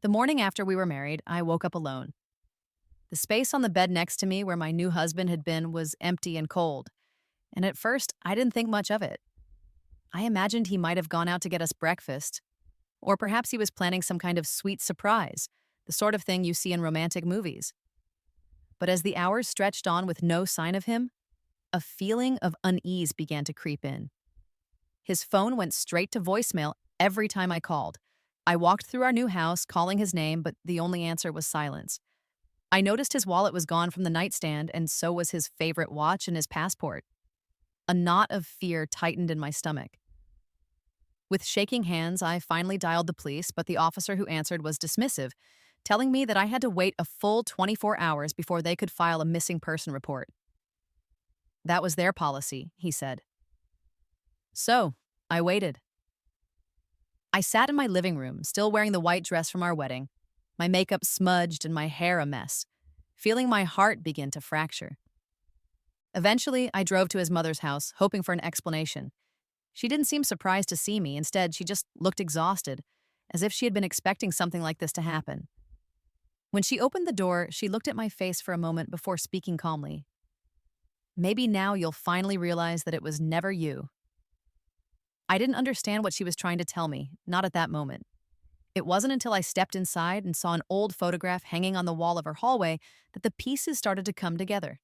The morning after we were married, I woke up alone. The space on the bed next to me where my new husband had been was empty and cold, and at first I didn't think much of it. I imagined he might have gone out to get us breakfast, or perhaps he was planning some kind of sweet surprise, the sort of thing you see in romantic movies. But as the hours stretched on with no sign of him, a feeling of unease began to creep in. His phone went straight to voicemail every time I called. I walked through our new house calling his name, but the only answer was silence. I noticed his wallet was gone from the nightstand, and so was his favorite watch and his passport. A knot of fear tightened in my stomach. With shaking hands, I finally dialed the police, but the officer who answered was dismissive, telling me that I had to wait a full 24 hours before they could file a missing person report. That was their policy, he said. So, I waited. I sat in my living room, still wearing the white dress from our wedding, my makeup smudged and my hair a mess, feeling my heart begin to fracture. Eventually, I drove to his mother's house, hoping for an explanation. She didn't seem surprised to see me. Instead, she just looked exhausted, as if she had been expecting something like this to happen. When she opened the door, she looked at my face for a moment before speaking calmly. Maybe now you'll finally realize that it was never you. I didn't understand what she was trying to tell me, not at that moment. It wasn't until I stepped inside and saw an old photograph hanging on the wall of her hallway that the pieces started to come together.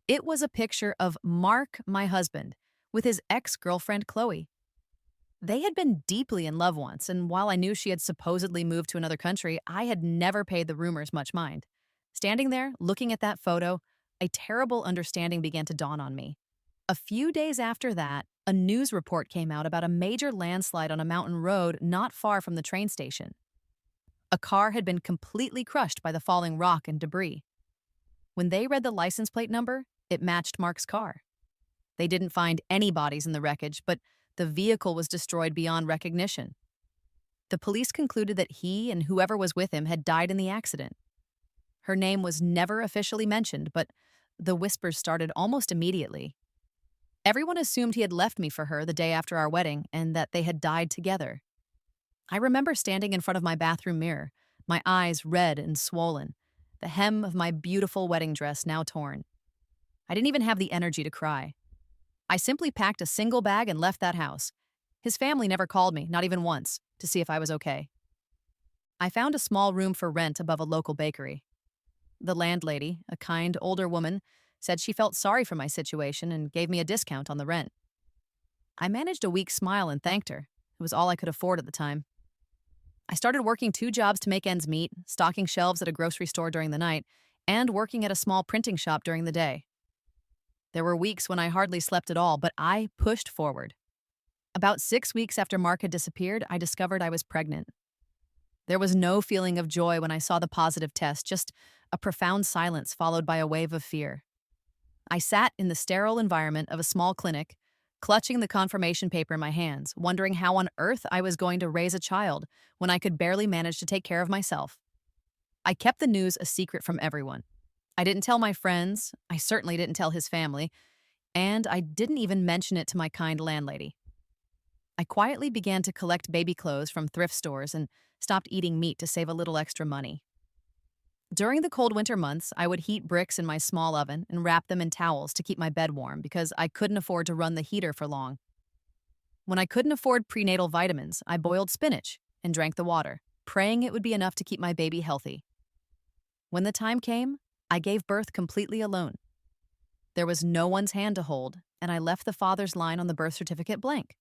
It was a picture of Mark, my husband, with his ex-girlfriend Chloe. They had been deeply in love once, and while I knew she had supposedly moved to another country, I had never paid the rumors much mind. Standing there, looking at that photo, a terrible understanding began to dawn on me. A few days after that, a news report came out about a major landslide on a mountain road not far from the train station. A car had been completely crushed by the falling rock and debris. When they read the license plate number, it matched Mark's car. They didn't find any bodies in the wreckage, but the vehicle was destroyed beyond recognition. The police concluded that he and whoever was with him had died in the accident. Her name was never officially mentioned, but the whispers started almost immediately. Everyone assumed he had left me for her the day after our wedding and that they had died together. I remember standing in front of my bathroom mirror, my eyes red and swollen, the hem of my beautiful wedding dress now torn. I didn't even have the energy to cry. I simply packed a single bag and left that house. His family never called me, not even once, to see if I was okay. I found a small room for rent above a local bakery. The landlady, a kind older woman, said she felt sorry for my situation and gave me a discount on the rent. I managed a weak smile and thanked her. It was all I could afford at the time. I started working 2 jobs to make ends meet, stocking shelves at a grocery store during the night, and working at a small printing shop during the day. There were weeks when I hardly slept at all, but I pushed forward. About 6 weeks after Mark had disappeared, I discovered I was pregnant. There was no feeling of joy when I saw the positive test, just a profound silence followed by a wave of fear. I sat in the sterile environment of a small clinic, clutching the confirmation paper in my hands, wondering how on earth I was going to raise a child when I could barely manage to take care of myself. I kept the news a secret from everyone. I didn't tell my friends, I certainly didn't tell his family, and I didn't even mention it to my kind landlady. I quietly began to collect baby clothes from thrift stores and stopped eating meat to save a little extra money. During the cold winter months, I would heat bricks in my small oven and wrap them in towels to keep my bed warm because I couldn't afford to run the heater for long. When I couldn't afford prenatal vitamins, I boiled spinach and drank the water, praying it would be enough to keep my baby healthy. When the time came, I gave birth completely alone. There was no one's hand to hold, and I left the father's line on the birth certificate blank.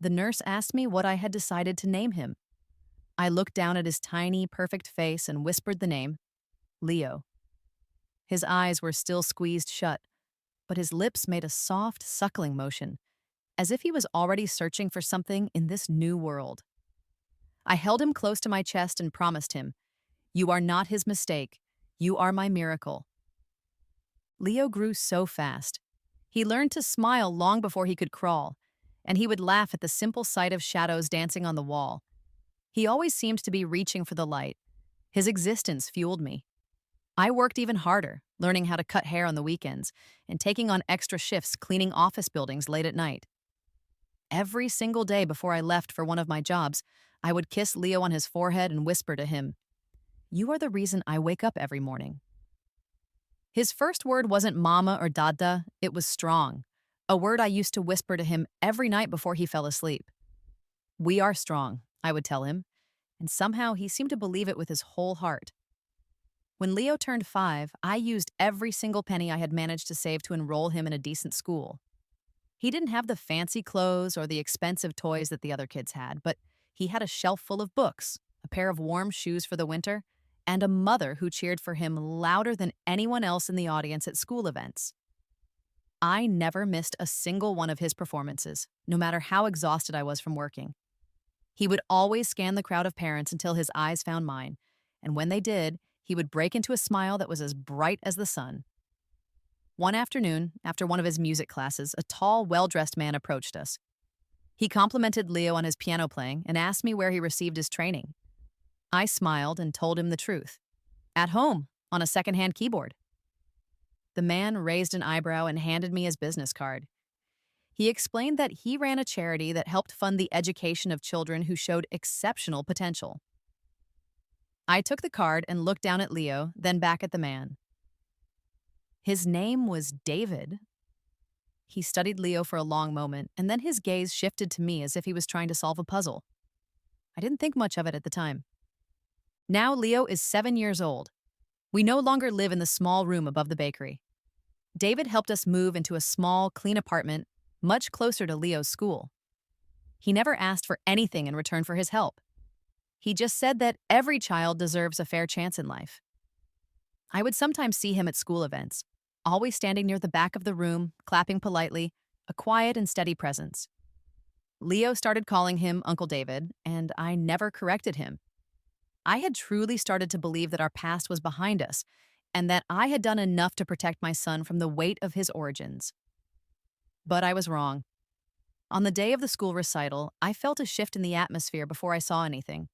The nurse asked me what I had decided to name him. I looked down at his tiny, perfect face and whispered the name, Leo. His eyes were still squeezed shut, but his lips made a soft, suckling motion, as if he was already searching for something in this new world. I held him close to my chest and promised him, "You are not his mistake. You are my miracle." Leo grew so fast. He learned to smile long before he could crawl, and he would laugh at the simple sight of shadows dancing on the wall. He always seemed to be reaching for the light. His existence fueled me. I worked even harder, learning how to cut hair on the weekends and taking on extra shifts cleaning office buildings late at night. Every single day before I left for one of my jobs, I would kiss Leo on his forehead and whisper to him, "You are the reason I wake up every morning." His first word wasn't mama or dada, it was strong, a word I used to whisper to him every night before he fell asleep. "We are strong," I would tell him, and somehow he seemed to believe it with his whole heart. When Leo turned 5, I used every single penny I had managed to save to enroll him in a decent school. He didn't have the fancy clothes or the expensive toys that the other kids had, but he had a shelf full of books, a pair of warm shoes for the winter, and a mother who cheered for him louder than anyone else in the audience at school events. I never missed a single one of his performances, no matter how exhausted I was from working. He would always scan the crowd of parents until his eyes found mine, and when they did, he would break into a smile that was as bright as the sun. One afternoon, after one of his music classes, a tall, well-dressed man approached us. He complimented Leo on his piano playing and asked me where he received his training. I smiled and told him the truth. At home, on a secondhand keyboard. The man raised an eyebrow and handed me his business card. He explained that he ran a charity that helped fund the education of children who showed exceptional potential. I took the card and looked down at Leo, then back at the man. His name was David. He studied Leo for a long moment, and then his gaze shifted to me as if he was trying to solve a puzzle. I didn't think much of it at the time. Now Leo is 7 years old. We no longer live in the small room above the bakery. David helped us move into a small, clean apartment much closer to Leo's school. He never asked for anything in return for his help. He just said that every child deserves a fair chance in life. I would sometimes see him at school events, always standing near the back of the room, clapping politely, a quiet and steady presence. Leo started calling him Uncle David, and I never corrected him. I had truly started to believe that our past was behind us, and that I had done enough to protect my son from the weight of his origins. But I was wrong. On the day of the school recital, I felt a shift in the atmosphere before I saw anything.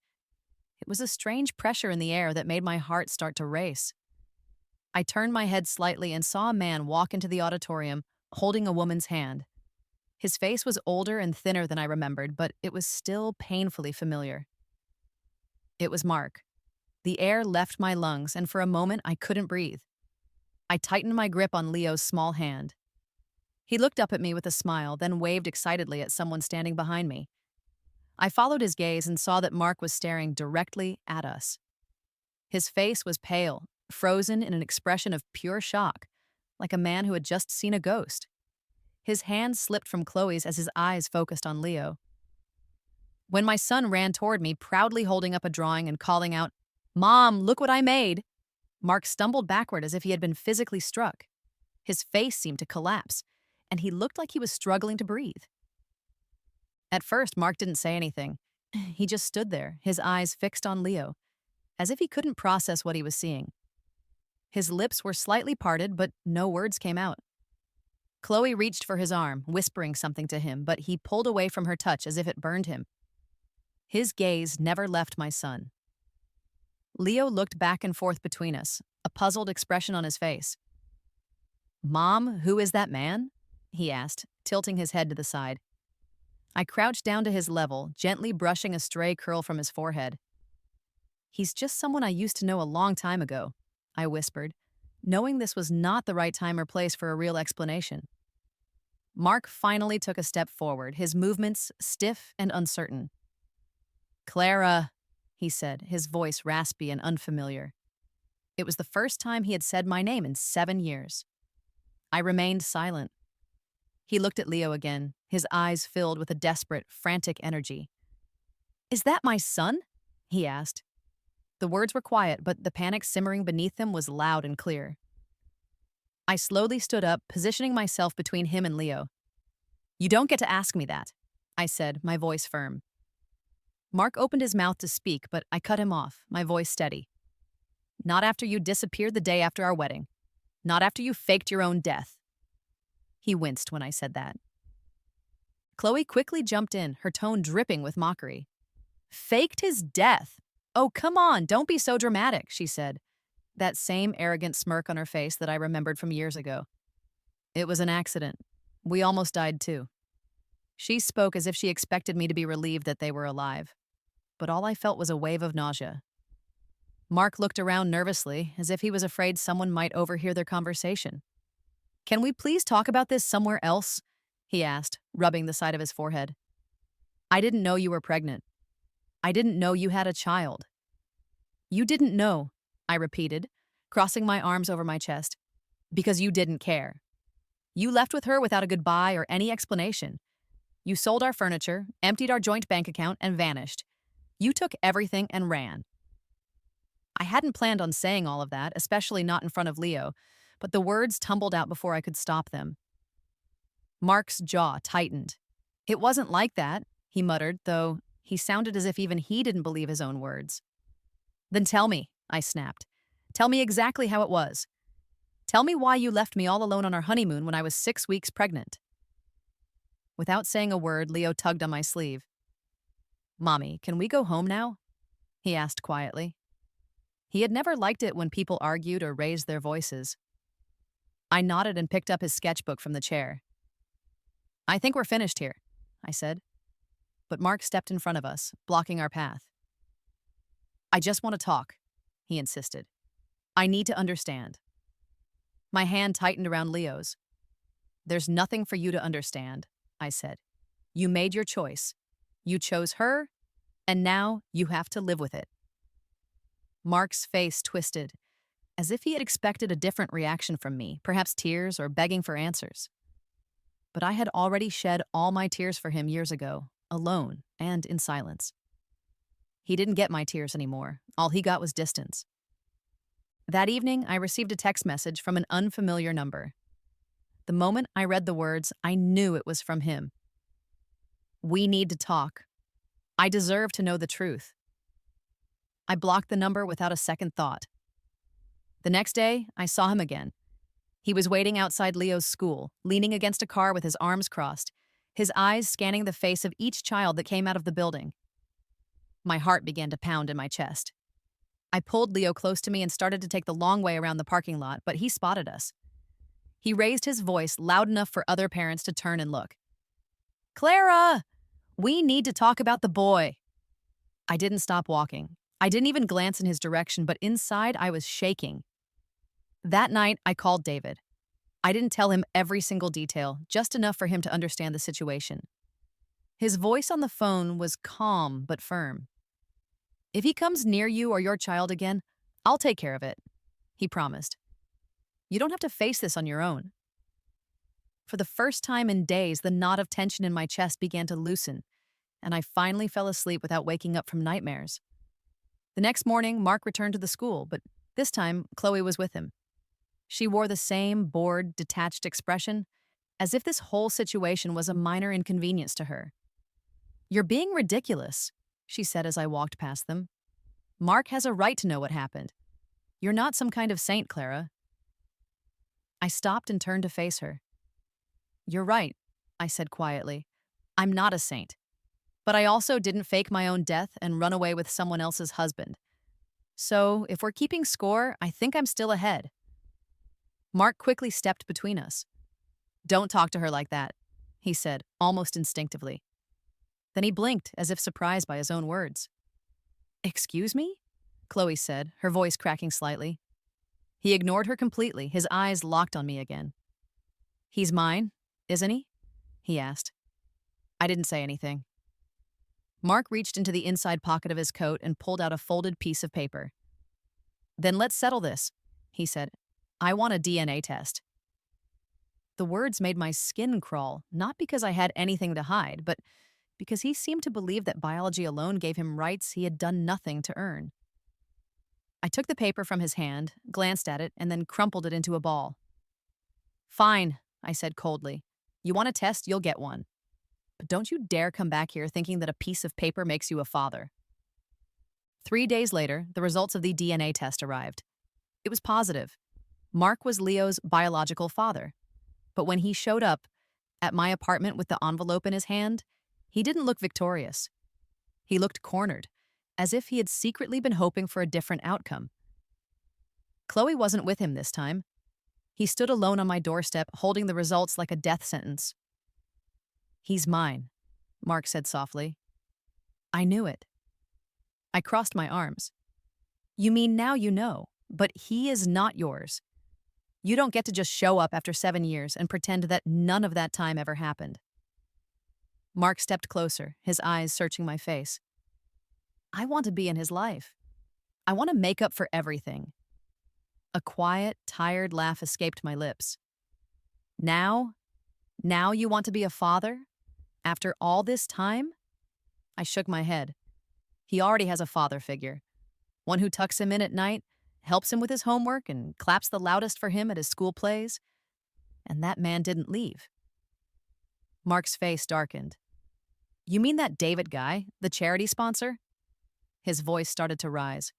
It was a strange pressure in the air that made my heart start to race. I turned my head slightly and saw a man walk into the auditorium, holding a woman's hand. His face was older and thinner than I remembered, but it was still painfully familiar. It was Mark. The air left my lungs, and for a moment I couldn't breathe. I tightened my grip on Leo's small hand. He looked up at me with a smile, then waved excitedly at someone standing behind me. I followed his gaze and saw that Mark was staring directly at us. His face was pale, frozen in an expression of pure shock, like a man who had just seen a ghost. His hand slipped from Chloe's as his eyes focused on Leo. When my son ran toward me, proudly holding up a drawing and calling out, "Mom, look what I made!" Mark stumbled backward as if he had been physically struck. His face seemed to collapse, and he looked like he was struggling to breathe. At first, Mark didn't say anything. He just stood there, his eyes fixed on Leo, as if he couldn't process what he was seeing. His lips were slightly parted, but no words came out. Chloe reached for his arm, whispering something to him, but he pulled away from her touch as if it burned him. His gaze never left my son. Leo looked back and forth between us, a puzzled expression on his face. "Mom, who is that man?" he asked, tilting his head to the side. I crouched down to his level, gently brushing a stray curl from his forehead. "He's just someone I used to know a long time ago," I whispered, knowing this was not the right time or place for a real explanation. Mark finally took a step forward, his movements stiff and uncertain. "Clara," he said, his voice raspy and unfamiliar. It was the first time he had said my name in 7 years. I remained silent. He looked at Leo again, his eyes filled with a desperate, frantic energy. "Is that my son?" he asked. The words were quiet, but the panic simmering beneath them was loud and clear. I slowly stood up, positioning myself between him and Leo. "You don't get to ask me that," I said, my voice firm. Mark opened his mouth to speak, but I cut him off, my voice steady. "Not after you disappeared the day after our wedding. Not after you faked your own death." He winced when I said that. Chloe quickly jumped in, her tone dripping with mockery. "Faked his death? Oh, come on, don't be so dramatic," she said, that same arrogant smirk on her face that I remembered from years ago. "It was an accident. We almost died too." She spoke as if she expected me to be relieved that they were alive. but all I felt was a wave of nausea. Mark looked around nervously, as if he was afraid someone might overhear their conversation. Can we please talk about this somewhere else? He asked, rubbing the side of his forehead. I didn't know you were pregnant. I didn't know you had a child. You didn't know, I repeated, crossing my arms over my chest, because you didn't care. You left with her without a goodbye or any explanation. You sold our furniture, emptied our joint bank account, and vanished. You took everything and ran. I hadn't planned on saying all of that, especially not in front of Leo, but the words tumbled out before I could stop them. Mark's jaw tightened. It wasn't like that, he muttered, though he sounded as if even he didn't believe his own words. Then tell me, I snapped. Tell me exactly how it was. Tell me why you left me all alone on our honeymoon when I was 6 weeks pregnant. Without saying a word, Leo tugged on my sleeve. Mommy, can we go home now? He asked quietly. He had never liked it when people argued or raised their voices. I nodded and picked up his sketchbook from the chair. I think we're finished here, I said. But Mark stepped in front of us, blocking our path. I just want to talk, he insisted. I need to understand. My hand tightened around Leo's. There's nothing for you to understand, I said. You made your choice. You chose her, and now you have to live with it. Mark's face twisted, as if he had expected a different reaction from me, perhaps tears or begging for answers. But I had already shed all my tears for him years ago, alone and in silence. He didn't get my tears anymore. All he got was distance. That evening, I received a text message from an unfamiliar number. The moment I read the words, I knew it was from him. We need to talk. I deserve to know the truth. I blocked the number without a second thought. The next day, I saw him again. He was waiting outside Leo's school, leaning against a car with his arms crossed, his eyes scanning the face of each child that came out of the building. My heart began to pound in my chest. I pulled Leo close to me and started to take the long way around the parking lot, but he spotted us. He raised his voice loud enough for other parents to turn and look. Clara! We need to talk about the boy. I didn't stop walking. I didn't even glance in his direction, but inside I was shaking. That night, I called David. I didn't tell him every single detail, just enough for him to understand the situation. His voice on the phone was calm but firm. If he comes near you or your child again, I'll take care of it, he promised. You don't have to face this on your own. For the first time in days, the knot of tension in my chest began to loosen, and I finally fell asleep without waking up from nightmares. The next morning, Mark returned to the school, but this time, Chloe was with him. She wore the same bored, detached expression, as if this whole situation was a minor inconvenience to her. You're being ridiculous, she said as I walked past them. Mark has a right to know what happened. You're not some kind of saint, Clara. I stopped and turned to face her. You're right, I said quietly. I'm not a saint. But I also didn't fake my own death and run away with someone else's husband. So, if we're keeping score, I think I'm still ahead. Mark quickly stepped between us. Don't talk to her like that, he said, almost instinctively. Then he blinked, as if surprised by his own words. Excuse me? Chloe said, her voice cracking slightly. He ignored her completely, his eyes locked on me again. He's mine, isn't he? He asked. I didn't say anything. Mark reached into the inside pocket of his coat and pulled out a folded piece of paper. Then let's settle this, he said. I want a DNA test. The words made my skin crawl, not because I had anything to hide, but because he seemed to believe that biology alone gave him rights he had done nothing to earn. I took the paper from his hand, glanced at it, and then crumpled it into a ball. Fine, I said coldly. You want a test, you'll get one. But don't you dare come back here thinking that a piece of paper makes you a father. 3 days later, the results of the DNA test arrived. It was positive. Mark was Leo's biological father. But when he showed up at my apartment with the envelope in his hand, he didn't look victorious. He looked cornered, as if he had secretly been hoping for a different outcome. Chloe wasn't with him this time. He stood alone on my doorstep, holding the results like a death sentence. He's mine, Mark said softly. I knew it. I crossed my arms. You mean now you know, but he is not yours. You don't get to just show up after 7 years and pretend that none of that time ever happened. Mark stepped closer, his eyes searching my face. I want to be in his life. I want to make up for everything. A quiet, tired laugh escaped my lips. Now? Now you want to be a father? After all this time? I shook my head. He already has a father figure. One who tucks him in at night, helps him with his homework, and claps the loudest for him at his school plays. And that man didn't leave. Mark's face darkened. You mean that David guy, the charity sponsor? His voice started to rise.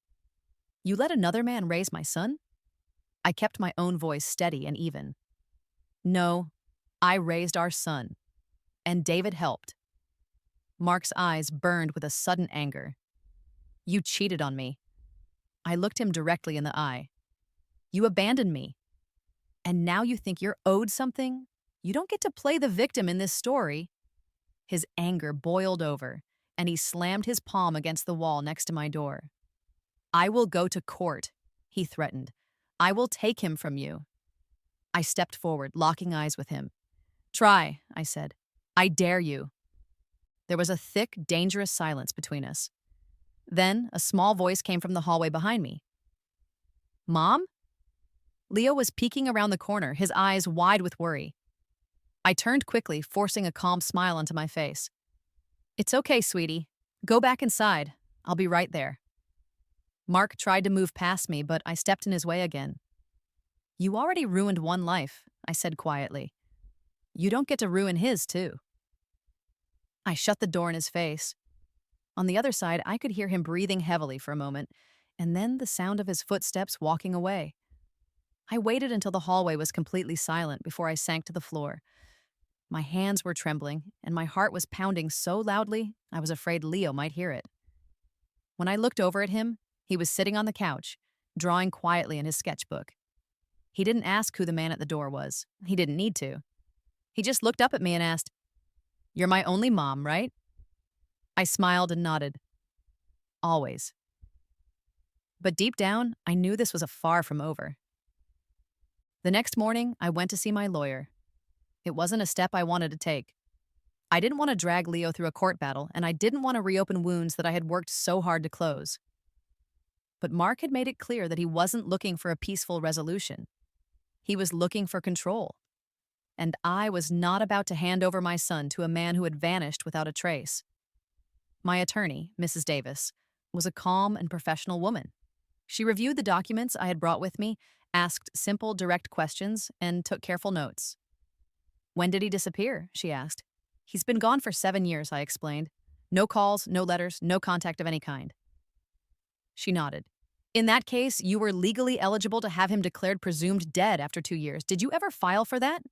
You let another man raise my son? I kept my own voice steady and even. No, I raised our son. And David helped. Mark's eyes burned with a sudden anger. You cheated on me. I looked him directly in the eye. You abandoned me. And now you think you're owed something? You don't get to play the victim in this story. His anger boiled over, and he slammed his palm against the wall next to my door. I will go to court, he threatened. I will take him from you. I stepped forward, locking eyes with him. Try, I said. I dare you. There was a thick, dangerous silence between us. Then a small voice came from the hallway behind me. Mom? Leo was peeking around the corner, his eyes wide with worry. I turned quickly, forcing a calm smile onto my face. It's okay, sweetie. Go back inside. I'll be right there. Mark tried to move past me, but I stepped in his way again. You already ruined one life, I said quietly. You don't get to ruin his, too. I shut the door in his face. On the other side, I could hear him breathing heavily for a moment, and then the sound of his footsteps walking away. I waited until the hallway was completely silent before I sank to the floor. My hands were trembling, and my heart was pounding so loudly I was afraid Leo might hear it. When I looked over at him, he was sitting on the couch, drawing quietly in his sketchbook. He didn't ask who the man at the door was. He didn't need to. He just looked up at me and asked, You're my only mom, right? I smiled and nodded. Always. But deep down, I knew this was far from over. The next morning, I went to see my lawyer. It wasn't a step I wanted to take. I didn't want to drag Leo through a court battle, and I didn't want to reopen wounds that I had worked so hard to close. But Mark had made it clear that he wasn't looking for a peaceful resolution. He was looking for control. And I was not about to hand over my son to a man who had vanished without a trace. My attorney, Mrs. Davis, was a calm and professional woman. She reviewed the documents I had brought with me, asked simple, direct questions, and took careful notes. When did he disappear? She asked. He's been gone for 7 years, I explained. No calls, no letters, no contact of any kind. She nodded. In that case, you were legally eligible to have him declared presumed dead after 2 years. Did you ever file for that?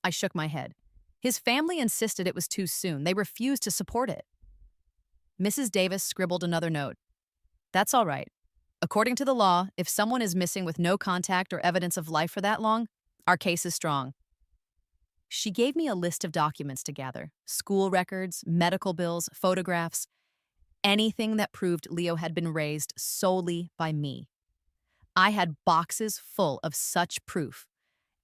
I shook my head. His family insisted it was too soon. They refused to support it. Mrs. Davis scribbled another note. That's all right. According to the law, if someone is missing with no contact or evidence of life for that long, our case is strong. She gave me a list of documents to gather, school records, medical bills, photographs, anything that proved Leo had been raised solely by me. I had boxes full of such proof.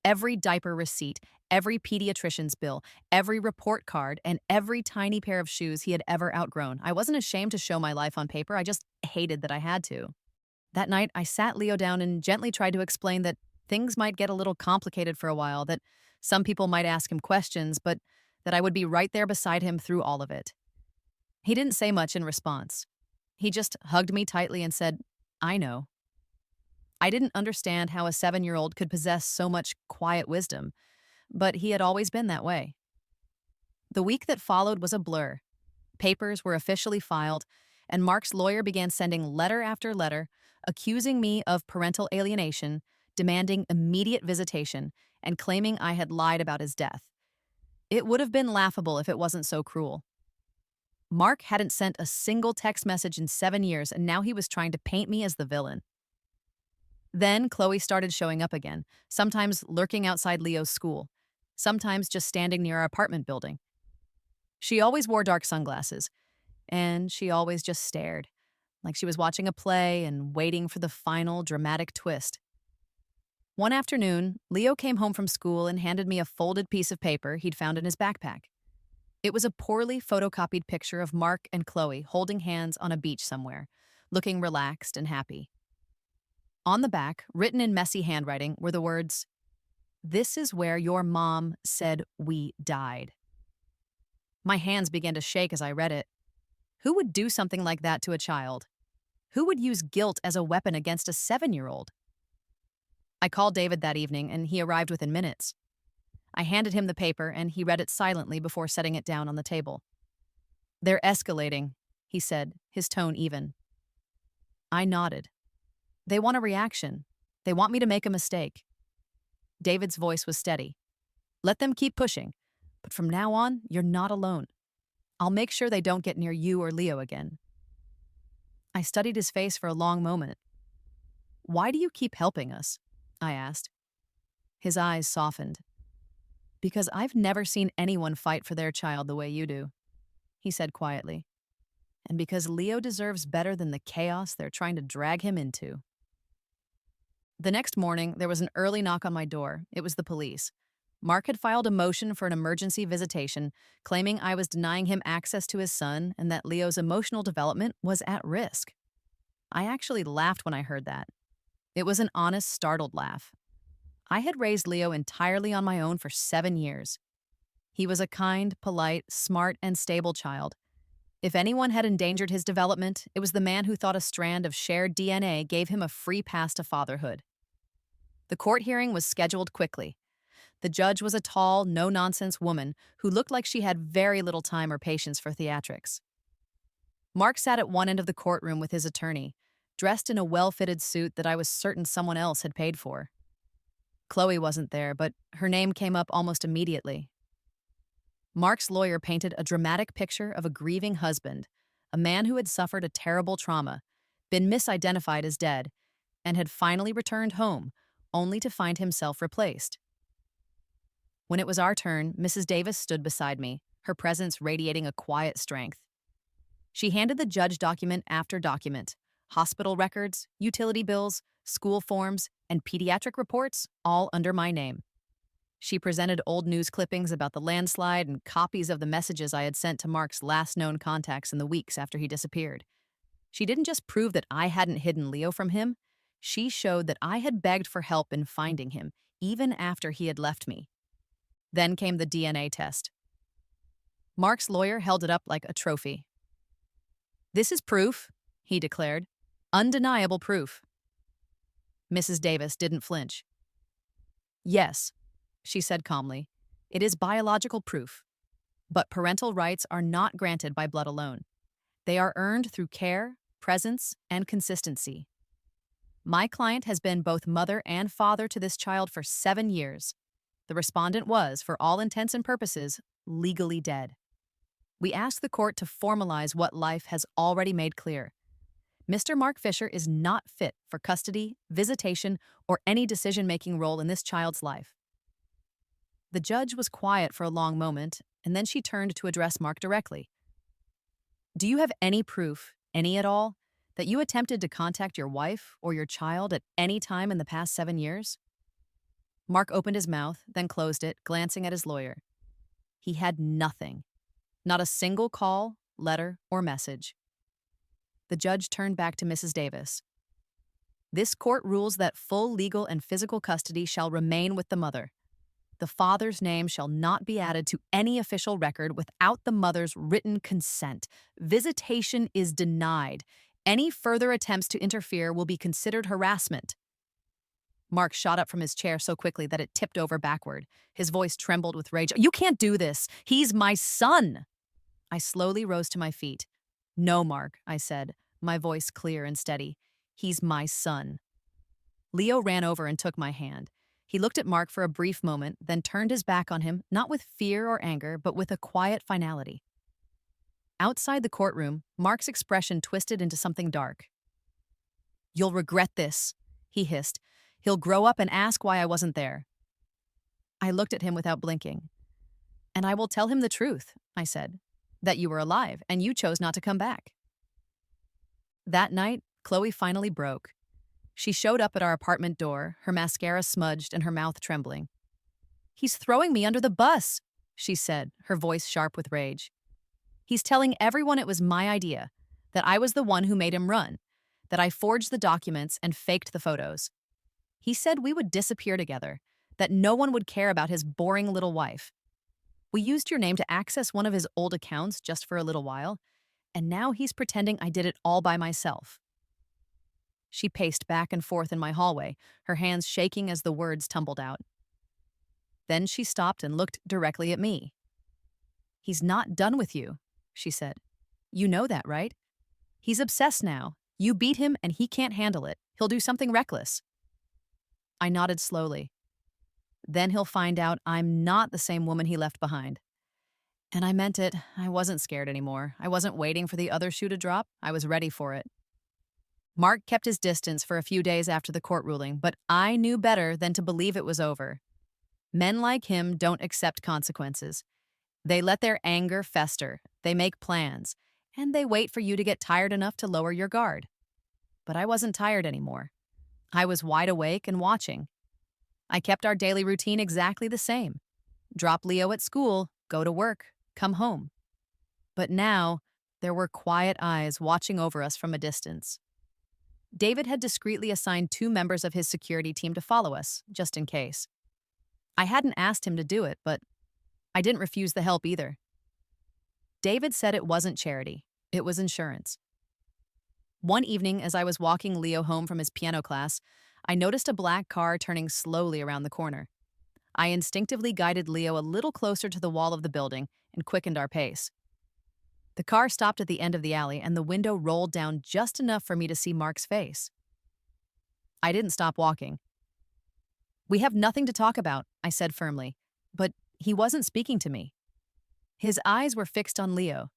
Every diaper receipt, every pediatrician's bill, every report card, and every tiny pair of shoes he had ever outgrown. I wasn't ashamed to show my life on paper. I just hated that I had to. That night, I sat Leo down and gently tried to explain that things might get a little complicated for a while, that some people might ask him questions, but that I would be right there beside him through all of it. He didn't say much in response. He just hugged me tightly and said, I know. I didn't understand how a 7-year-old could possess so much quiet wisdom, but he had always been that way. The week that followed was a blur. Papers were officially filed, and Mark's lawyer began sending letter after letter, accusing me of parental alienation, demanding immediate visitation, and claiming I had lied about his death. It would have been laughable if it wasn't so cruel. Mark hadn't sent a single text message in 7 years, and now he was trying to paint me as the villain. Then Chloe started showing up again, sometimes lurking outside Leo's school, sometimes just standing near our apartment building. She always wore dark sunglasses, and she always just stared, like she was watching a play and waiting for the final dramatic twist. One afternoon, Leo came home from school and handed me a folded piece of paper he'd found in his backpack. It was a poorly photocopied picture of Mark and Chloe holding hands on a beach somewhere, looking relaxed and happy. On the back, written in messy handwriting, were the words, "This is where your mom said we died." My hands began to shake as I read it. Who would do something like that to a child? Who would use guilt as a weapon against a 7-year-old? I called David that evening, and he arrived within minutes. I handed him the paper, and he read it silently before setting it down on the table. "They're escalating," he said, his tone even. I nodded. "They want a reaction. They want me to make a mistake." David's voice was steady. "Let them keep pushing. But from now on, you're not alone. I'll make sure they don't get near you or Leo again." I studied his face for a long moment. "Why do you keep helping us?" I asked. His eyes softened. "Because I've never seen anyone fight for their child the way you do," he said quietly. "And because Leo deserves better than the chaos they're trying to drag him into." The next morning, there was an early knock on my door. It was the police. Mark had filed a motion for an emergency visitation, claiming I was denying him access to his son and that Leo's emotional development was at risk. I actually laughed when I heard that. It was an honest, startled laugh. I had raised Leo entirely on my own for 7 years. He was a kind, polite, smart, and stable child. If anyone had endangered his development, it was the man who thought a strand of shared DNA gave him a free pass to fatherhood. The court hearing was scheduled quickly. The judge was a tall, no-nonsense woman who looked like she had very little time or patience for theatrics. Mark sat at one end of the courtroom with his attorney, dressed in a well-fitted suit that I was certain someone else had paid for. Chloe wasn't there, but her name came up almost immediately. Mark's lawyer painted a dramatic picture of a grieving husband, a man who had suffered a terrible trauma, been misidentified as dead, and had finally returned home, only to find himself replaced. When it was our turn, Mrs. Davis stood beside me, her presence radiating a quiet strength. She handed the judge document after document, hospital records, utility bills, school forms, and pediatric reports, all under my name. She presented old news clippings about the landslide and copies of the messages I had sent to Mark's last known contacts in the weeks after he disappeared. She didn't just prove that I hadn't hidden Leo from him, she showed that I had begged for help in finding him, even after he had left me. Then came the DNA test. Mark's lawyer held it up like a trophy. "This is proof," he declared. "Undeniable proof." Mrs. Davis didn't flinch. "Yes," she said calmly, "it is biological proof. But parental rights are not granted by blood alone. They are earned through care, presence, and consistency. My client has been both mother and father to this child for 7 years. The respondent was, for all intents and purposes, legally dead. We ask the court to formalize what life has already made clear. Mr. Mark Fisher is not fit for custody, visitation, or any decision-making role in this child's life." The judge was quiet for a long moment, and then she turned to address Mark directly. "Do you have any proof, any at all, that you attempted to contact your wife or your child at any time in the past 7 years?" Mark opened his mouth, then closed it, glancing at his lawyer. He had nothing. Not a single call, letter, or message. The judge turned back to Mrs. Davis. "This court rules that full legal and physical custody shall remain with the mother. The father's name shall not be added to any official record without the mother's written consent. Visitation is denied. Any further attempts to interfere will be considered harassment." Mark shot up from his chair so quickly that it tipped over backward. His voice trembled with rage. "You can't do this. He's my son." I slowly rose to my feet. "No, Mark," I said, my voice clear and steady. "He's my son." Leo ran over and took my hand. He looked at Mark for a brief moment, then turned his back on him, not with fear or anger, but with a quiet finality. Outside the courtroom, Mark's expression twisted into something dark. "You'll regret this," he hissed. "He'll grow up and ask why I wasn't there." I looked at him without blinking. "And I will tell him the truth," I said, "that you were alive and you chose not to come back." That night, Chloe finally broke. She showed up at our apartment door, her mascara smudged and her mouth trembling. "He's throwing me under the bus," she said, her voice sharp with rage. "He's telling everyone it was my idea, that I was the one who made him run, that I forged the documents and faked the photos. He said we would disappear together, that no one would care about his boring little wife. We used your name to access one of his old accounts just for a little while, and now he's pretending I did it all by myself." She paced back and forth in my hallway, her hands shaking as the words tumbled out. Then she stopped and looked directly at me. "He's not done with you," she said. "You know that, right? He's obsessed now. You beat him and he can't handle it. He'll do something reckless." I nodded slowly. "Then he'll find out I'm not the same woman he left behind." And I meant it. I wasn't scared anymore. I wasn't waiting for the other shoe to drop. I was ready for it. Mark kept his distance for a few days after the court ruling, but I knew better than to believe it was over. Men like him don't accept consequences. They let their anger fester, they make plans, and they wait for you to get tired enough to lower your guard. But I wasn't tired anymore. I was wide awake and watching. I kept our daily routine exactly the same. Drop Leo at school, go to work, come home. But now, there were quiet eyes watching over us from a distance. David had discreetly assigned 2 members of his security team to follow us, just in case. I hadn't asked him to do it, but I didn't refuse the help either. David said it wasn't charity, it was insurance. One evening, as I was walking Leo home from his piano class, I noticed a black car turning slowly around the corner. I instinctively guided Leo a little closer to the wall of the building and quickened our pace. The car stopped at the end of the alley, and the window rolled down just enough for me to see Mark's face. I didn't stop walking. "We have nothing to talk about," I said firmly, but he wasn't speaking to me. His eyes were fixed on Leo.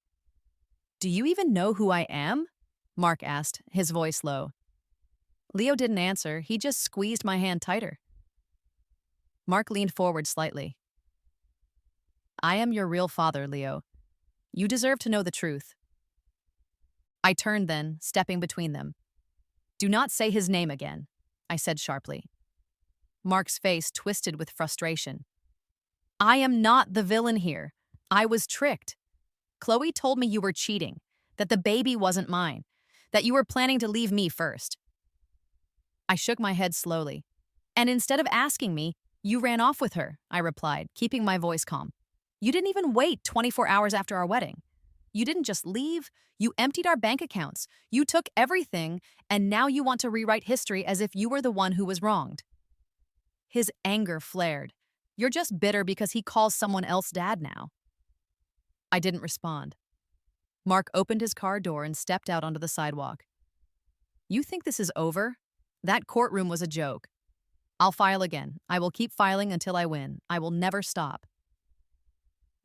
"Do you even know who I am?" Mark asked, his voice low. Leo didn't answer, he just squeezed my hand tighter. Mark leaned forward slightly. "I am your real father, Leo. You deserve to know the truth." I turned then, stepping between them. "Do not say his name again," I said sharply. Mark's face twisted with frustration. "I am not the villain here. I was tricked. Chloe told me you were cheating, that the baby wasn't mine, that you were planning to leave me first." I shook my head slowly. "And instead of asking me, you ran off with her," I replied, keeping my voice calm. "You didn't even wait 24 hours after our wedding. You didn't just leave, you emptied our bank accounts. You took everything, and now you want to rewrite history as if you were the one who was wronged." His anger flared. "You're just bitter because he calls someone else dad now." I didn't respond. Mark opened his car door and stepped out onto the sidewalk. "You think this is over? That courtroom was a joke. I'll file again. I will keep filing until I win. I will never stop."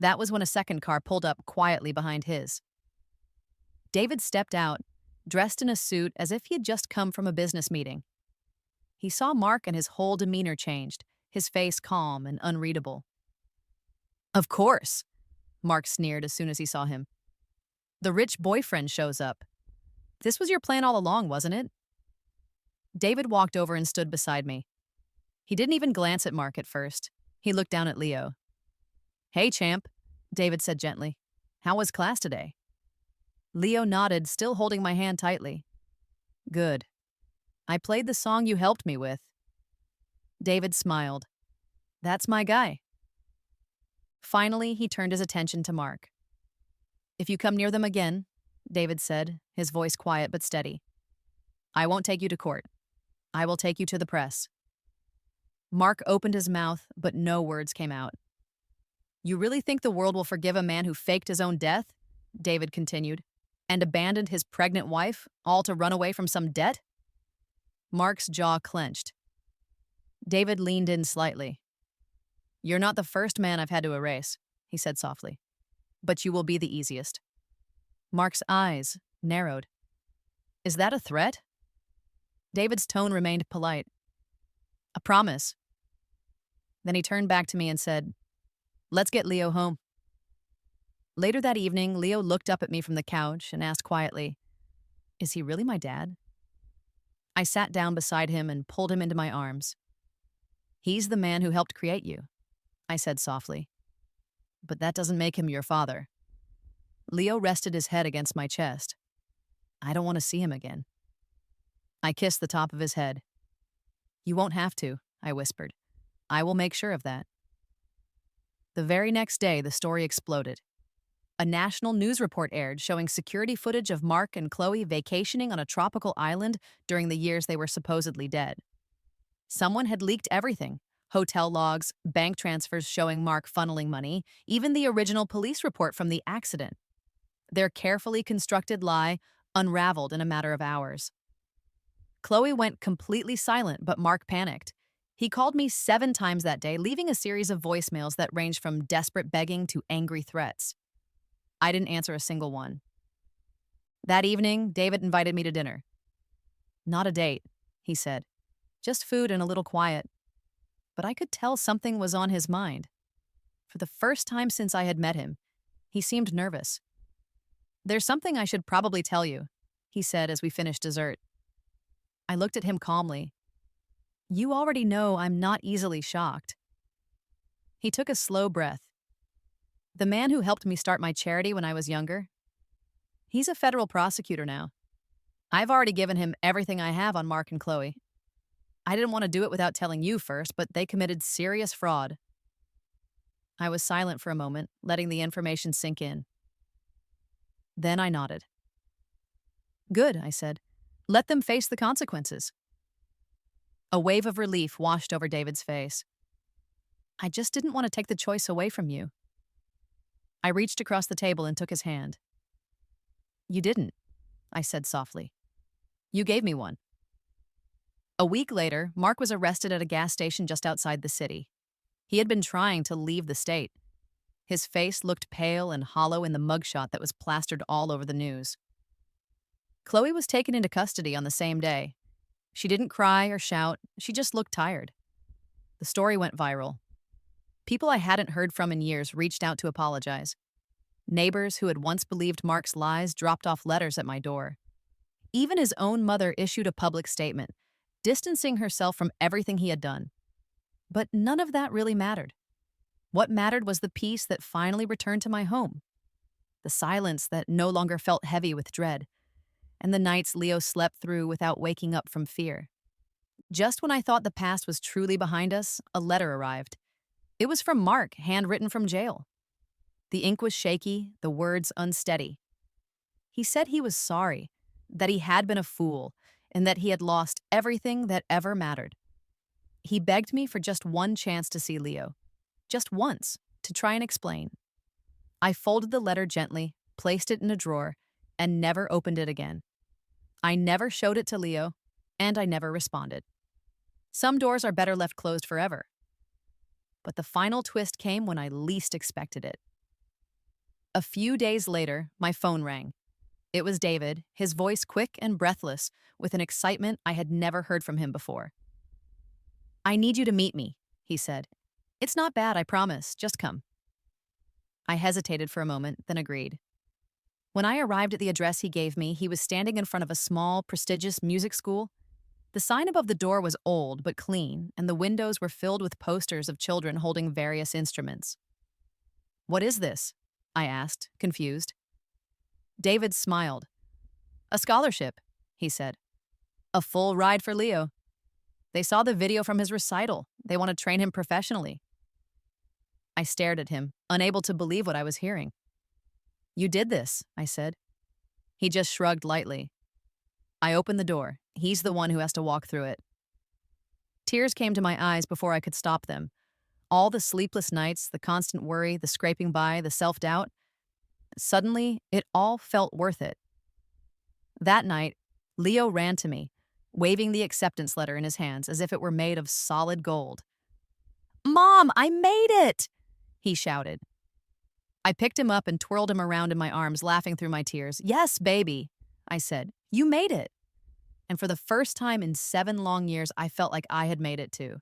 That was when a second car pulled up quietly behind his. David stepped out, dressed in a suit as if he had just come from a business meeting. He saw Mark and his whole demeanor changed, his face calm and unreadable. "Of course," Mark sneered as soon as he saw him. "The rich boyfriend shows up. This was your plan all along, wasn't it?" David walked over and stood beside me. He didn't even glance at Mark at first. He looked down at Leo. "Hey, champ," David said gently. "How was class today?" Leo nodded, still holding my hand tightly. "Good. I played the song you helped me with." David smiled. "That's my guy." Finally, he turned his attention to Mark. "If you come near them again," David said, his voice quiet but steady, "I won't take you to court. I will take you to the press." Mark opened his mouth, but no words came out. "You really think the world will forgive a man who faked his own death?" David continued, "and abandoned his pregnant wife, all to run away from some debt?" Mark's jaw clenched. David leaned in slightly. "You're not the first man I've had to erase," he said softly. "But you will be the easiest." Mark's eyes narrowed. "Is that a threat?" David's tone remained polite. "A promise." Then he turned back to me and said, "Let's get Leo home." Later that evening, Leo looked up at me from the couch and asked quietly, Is he really my dad? I sat down beside him and pulled him into my arms. He's the man who helped create you, I said softly. But that doesn't make him your father. Leo rested his head against my chest. I don't want to see him again. I kissed the top of his head. You won't have to, I whispered. I will make sure of that. The very next day, the story exploded. A national news report aired showing security footage of Mark and Chloe vacationing on a tropical island during the years they were supposedly dead. Someone had leaked everything: hotel logs, bank transfers showing Mark funneling money, even the original police report from the accident. Their carefully constructed lie unraveled in a matter of hours. Chloe went completely silent, but Mark panicked. He called me 7 times that day, leaving a series of voicemails that ranged from desperate begging to angry threats. I didn't answer a single one. That evening, David invited me to dinner. Not a date, he said. Just food and a little quiet. But I could tell something was on his mind. For the first time since I had met him, he seemed nervous. There's something I should probably tell you, he said as we finished dessert. I looked at him calmly. You already know I'm not easily shocked. He took a slow breath. The man who helped me start my charity when I was younger, he's a federal prosecutor now. I've already given him everything I have on Mark and Chloe. I didn't want to do it without telling you first, but they committed serious fraud. I was silent for a moment, letting the information sink in. Then I nodded. Good, I said. Let them face the consequences. A wave of relief washed over David's face. I just didn't want to take the choice away from you. I reached across the table and took his hand. You didn't, I said softly. You gave me one. A week later, Mark was arrested at a gas station just outside the city. He had been trying to leave the state. His face looked pale and hollow in the mugshot that was plastered all over the news. Chloe was taken into custody on the same day. She didn't cry or shout, she just looked tired. The story went viral. People I hadn't heard from in years reached out to apologize. Neighbors who had once believed Mark's lies dropped off letters at my door. Even his own mother issued a public statement, distancing herself from everything he had done. But none of that really mattered. What mattered was the peace that finally returned to my home, the silence that no longer felt heavy with dread, and the nights Leo slept through without waking up from fear. Just when I thought the past was truly behind us, a letter arrived. It was from Mark, handwritten from jail. The ink was shaky, the words unsteady. He said he was sorry, that he had been a fool, and that he had lost everything that ever mattered. He begged me for just one chance to see Leo, just once, to try and explain. I folded the letter gently, placed it in a drawer, and never opened it again. I never showed it to Leo, and I never responded. Some doors are better left closed forever. But the final twist came when I least expected it. A few days later, my phone rang. It was David, his voice quick and breathless, with an excitement I had never heard from him before. I need you to meet me, he said. It's not bad, I promise. Just come. I hesitated for a moment, then agreed. When I arrived at the address he gave me, he was standing in front of a small, prestigious music school. The sign above the door was old but clean, and the windows were filled with posters of children holding various instruments. What is this? I asked, confused. David smiled. A scholarship, he said. A full ride for Leo. They saw the video from his recital. They want to train him professionally. I stared at him, unable to believe what I was hearing. You did this, I said. He just shrugged lightly. I opened the door. He's the one who has to walk through it. Tears came to my eyes before I could stop them. All the sleepless nights, the constant worry, the scraping by, the self-doubt. Suddenly, it all felt worth it. That night, Leo ran to me, waving the acceptance letter in his hands as if it were made of solid gold. Mom, I made it! He shouted. I picked him up and twirled him around in my arms, laughing through my tears. Yes, baby, I said. You made it. And for the first time in 7 long years, I felt like I had made it too.